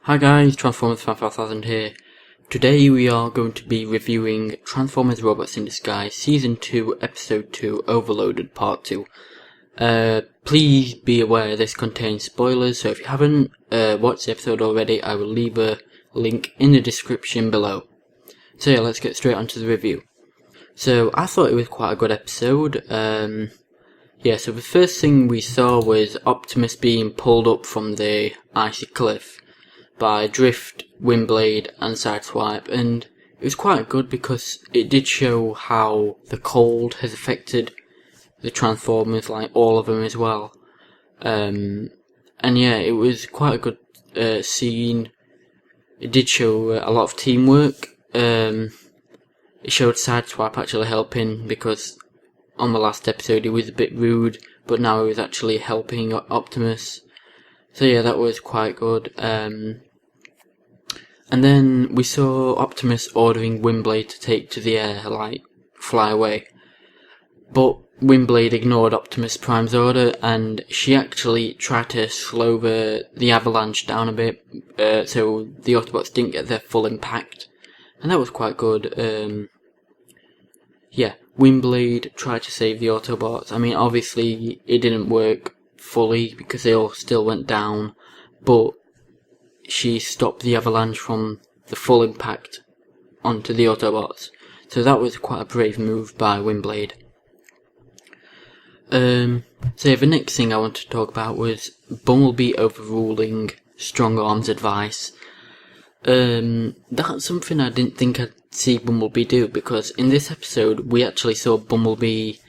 Hi guys, Transformers Fan 5000 here. Today we are going to be reviewing Transformers Robots in Disguise Season 2 Episode 2 Overloaded Part 2. Please be aware this contains spoilers, so if you haven't watched the episode already, I will leave a link in the description below. So yeah, let's get straight onto the review. So I thought it was quite a good episode. So the first thing we saw was Optimus being pulled up from the icy cliff by Drift, Windblade and Sideswipe, and it was quite good because it did show how the cold has affected the Transformers, like all of them as well. And yeah, it was quite a good scene. It did show a lot of teamwork. It showed Sideswipe actually helping, because on the last episode he was a bit rude, but now he was actually helping Optimus. So yeah, that was quite good. And then we saw Optimus ordering Windblade to take to the air, like fly away. But Windblade ignored Optimus Prime's order, and she actually tried to slow the avalanche down a bit, so the Autobots didn't get their full impact. And that was quite good. Windblade tried to save the Autobots. I mean, obviously it didn't work fully because they all still went down, but she stopped the avalanche from the full impact onto the Autobots. So that was quite a brave move by Windblade. The next thing I want to talk about was Bumblebee overruling Strong Arm's advice. That's something I didn't think I'd see Bumblebee do, because in this episode we actually saw Bumblebee's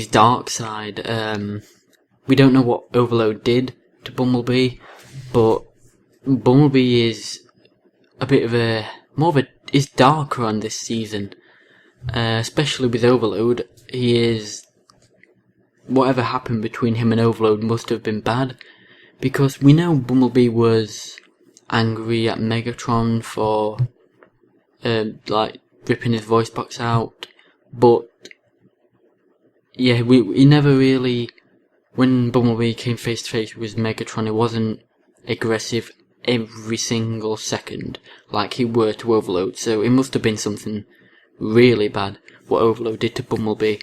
dark side. We don't know what Overload did to Bumblebee, but Bumblebee is a bit of is darker on this season, especially with Overload. Whatever happened between him and Overload must have been bad, because we know Bumblebee was angry at Megatron for ripping his voice box out, but yeah, we never really, when Bumblebee came face to face with Megatron, it wasn't aggressive every single second like he were to Overload, so it must have been something really bad what Overload did to Bumblebee.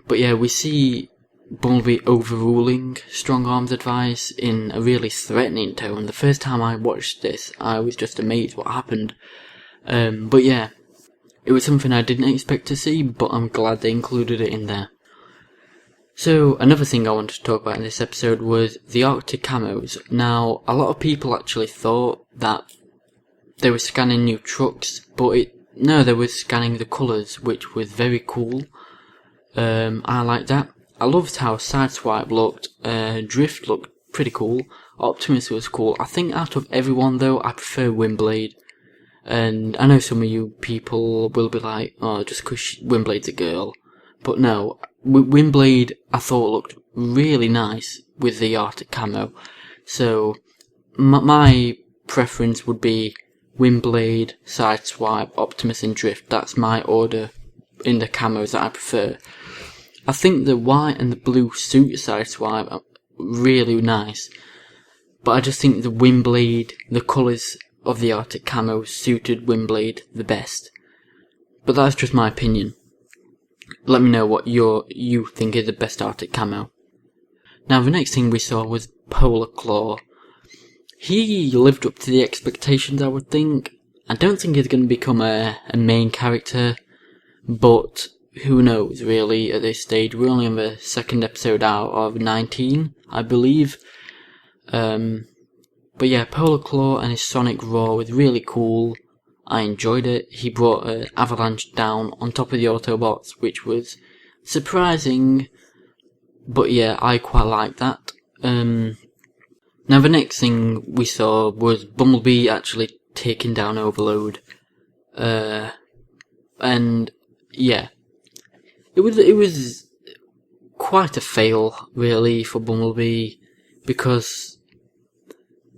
But yeah, we see Bumblebee overruling Strong Arm's advice in a really threatening tone. The first time I watched this, I was just amazed what happened. But yeah, it was something I didn't expect to see, but I'm glad they included it in there. So, another thing I wanted to talk about in this episode was the Arctic camos. Now, a lot of people actually thought that they were scanning new trucks, but no, they were scanning the colours, which was very cool. I like that. I loved how Sideswipe looked. Drift looked pretty cool. Optimus was cool. I think out of everyone though, I prefer Windblade. And I know some of you people will be like, oh, just 'cause Windblade's a girl. But no, Windblade I thought looked really nice with the Arctic camo. So my preference would be Windblade, Sideswipe, Optimus and Drift. That's my order in the camos that I prefer. I think the white and the blue suit Sideswipe are really nice, but I just think the Windblade, the colours of the Arctic camo suited Windblade the best. But that's just my opinion. Let me know what you think is the best Arctic camo. Now the next thing we saw was Polar Claw. He lived up to the expectations, I would think. I don't think he's going to become a main character, but who knows really at this stage. We're only on the second episode out of 19, I believe. But yeah, Polar Claw and his Sonic Roar was really cool. I enjoyed it. He brought an avalanche down on top of the Autobots, which was surprising, but yeah, I quite liked that. Now the next thing we saw was Bumblebee actually taking down Overload. And yeah, it was quite a fail really for Bumblebee, because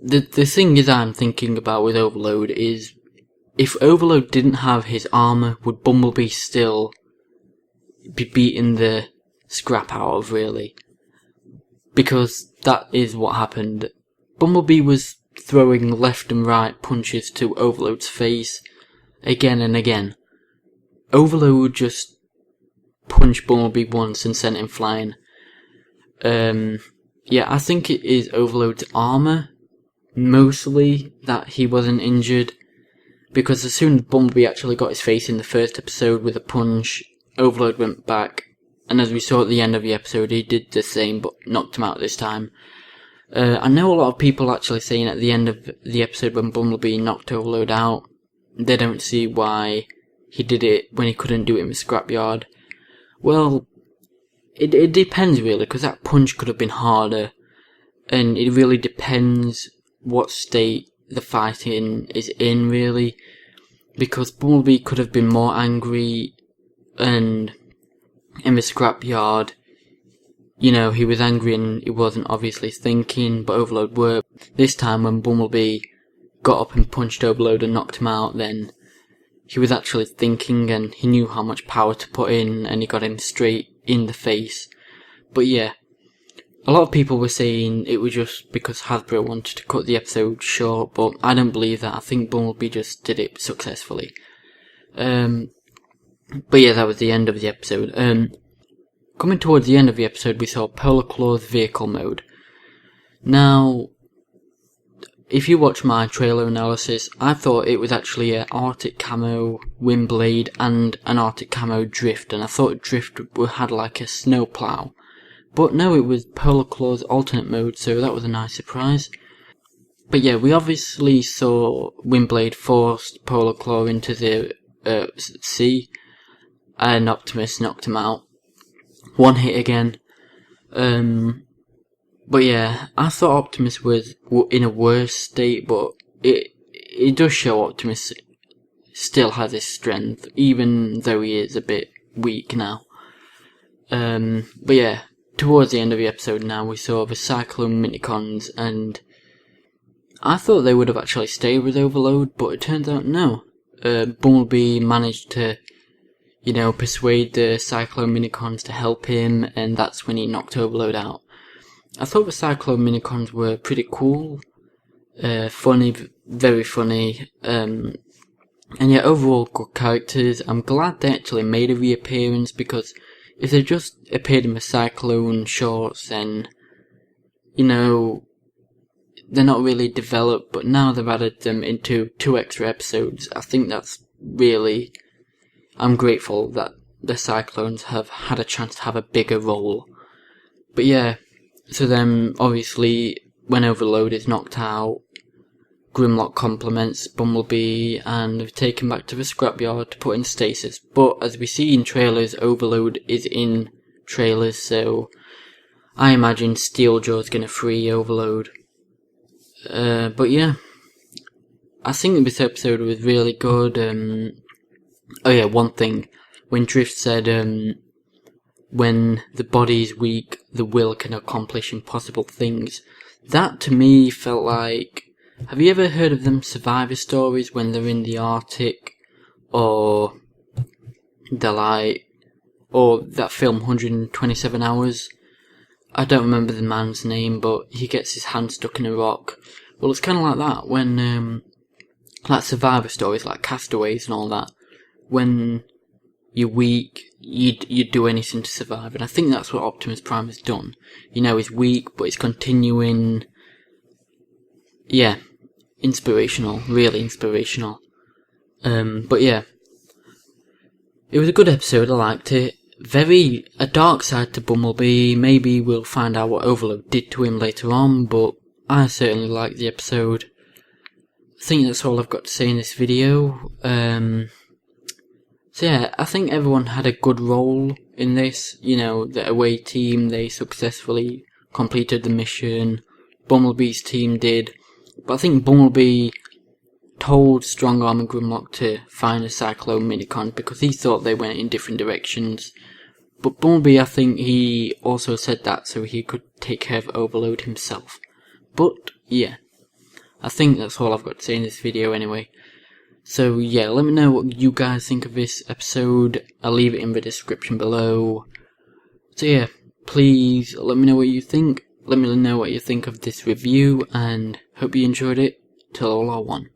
the thing is I'm thinking about with Overload is, if Overload didn't have his armour, would Bumblebee still be beating the scrap out of, really? Because that is what happened. Bumblebee was throwing left and right punches to Overload's face again and again. Overload just punched Bumblebee once and sent him flying. Yeah, I think it is Overload's armor, mostly, that he wasn't injured. Because as soon as Bumblebee actually got his face in the first episode with a punch, Overload went back. And as we saw at the end of the episode, he did the same, but knocked him out this time. I know a lot of people actually saying at the end of the episode when Bumblebee knocked Overload out, they don't see why he did it when he couldn't do it in the scrapyard. Well, it depends really, because that punch could have been harder. And it really depends what state the fighting is in, really. Because Bumblebee could have been more angry, and in the scrapyard, you know, he was angry and he wasn't obviously thinking, but Overload were. This time when Bumblebee got up and punched Overload and knocked him out, then he was actually thinking and he knew how much power to put in, and he got him straight in the face. But yeah, a lot of people were saying it was just because Hasbro wanted to cut the episode short, but I don't believe that. I think Bumblebee just did it successfully. But yeah, that was the end of the episode. Coming towards the end of the episode, we saw Polar Claw's vehicle mode. Now, if you watch my trailer analysis, I thought it was actually an Arctic Camo Windblade and an Arctic Camo Drift, and I thought Drift had like a snowplow. But no, it was Polar Claw's alternate mode, so that was a nice surprise. But yeah, we obviously saw Windblade force Polar Claw into the sea, and Optimus knocked him out. One hit again. But yeah, I thought Optimus was in a worse state, but it does show Optimus still has his strength, even though he is a bit weak now. But yeah, towards the end of the episode now, we saw the Cyclone Minicons, and I thought they would have actually stayed with Overload, but it turns out no. Bumblebee managed to, you know, persuade the Cyclone Minicons to help him, and that's when he knocked Overload out. I thought the Cyclone Minicons were pretty cool, funny, very funny, and yeah, overall good characters. I'm glad they actually made a reappearance, because if they just appeared in the Cyclone shorts, then, you know, they're not really developed, but now they've added them into 2 extra episodes. I think that's really, I'm grateful that the Cyclones have had a chance to have a bigger role. But yeah, so then obviously when Overload is knocked out, Grimlock compliments Bumblebee and they've taken back to the scrapyard to put in stasis. But as we see in trailers, Overload is in trailers, so I imagine Steeljaw's gonna free Overload. But yeah, I think this episode was really good. Oh yeah, one thing. When Drift said, when the body is weak, the will can accomplish impossible things. That to me felt like, have you ever heard of them Survivor stories when they're in the Arctic? Or they're like, or that film 127 Hours? I don't remember the man's name, but he gets his hand stuck in a rock. Well, it's kind of like that when, like Survivor stories, like Castaways and all that. When you're weak, you'd do anything to survive, and I think that's what Optimus Prime has done. You know, he's weak, but he's continuing. Yeah, inspirational, really inspirational. But yeah, it was a good episode. I liked it. Very a dark side to Bumblebee. Maybe we'll find out what Overload did to him later on, but I certainly liked the episode. I think that's all I've got to say in this video. So yeah, I think everyone had a good role in this. You know, the away team, they successfully completed the mission. Bumblebee's team did. But I think Bumblebee told Strongarm and Grimlock to find a Cyclone Minicon because he thought they went in different directions. But Bumblebee, I think he also said that so he could take care of Overload himself. But yeah, I think that's all I've got to say in this video anyway. So yeah, let me know what you guys think of this episode. I'll leave it in the description below. So yeah, please let me know what you think. Let me know what you think of this review, and hope you enjoyed it. till all are one.